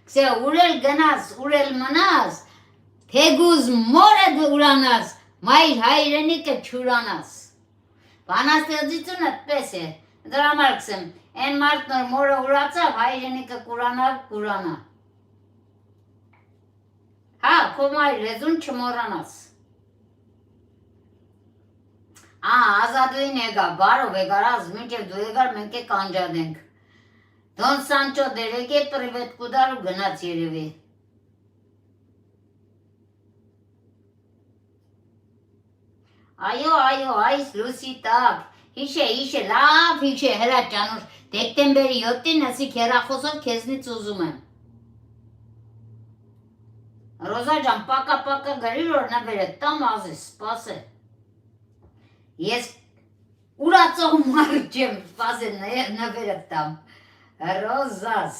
Կսե ուրել գնաս, ուրել մնաս, թեգուզ մորդ ուրանաս, մայր հայրենիքը չուրանաս։ Բանաստեղծությունը պես է, դրա համար կսեմ, են մարդ նոր մորը ուրացավ, հայրենիքը կուրանա։ Հա, քո մայր լեզուն չմոռանաս։ Ազատուին եկա, բարով եկարած, մինչև դու եկար մենք է կանջադենք։ Դոն Սանչո դերեգե պրիվետ կուդար ու գնաց երևի։ Այո, այս լուսի տակ, հիշե, լավ հիշե, հրա ճանուր, դեկտեմբերի 7-ին ասիք հեռախոսով քեզնից ուզում եմ։ Ռոզա ջան, պակա գրիր որ նվերը տամ ազի, սպաս է։ Ես ուրացող մարդ չեմ, սպաս է նվերը տամ։ Ռոզաս։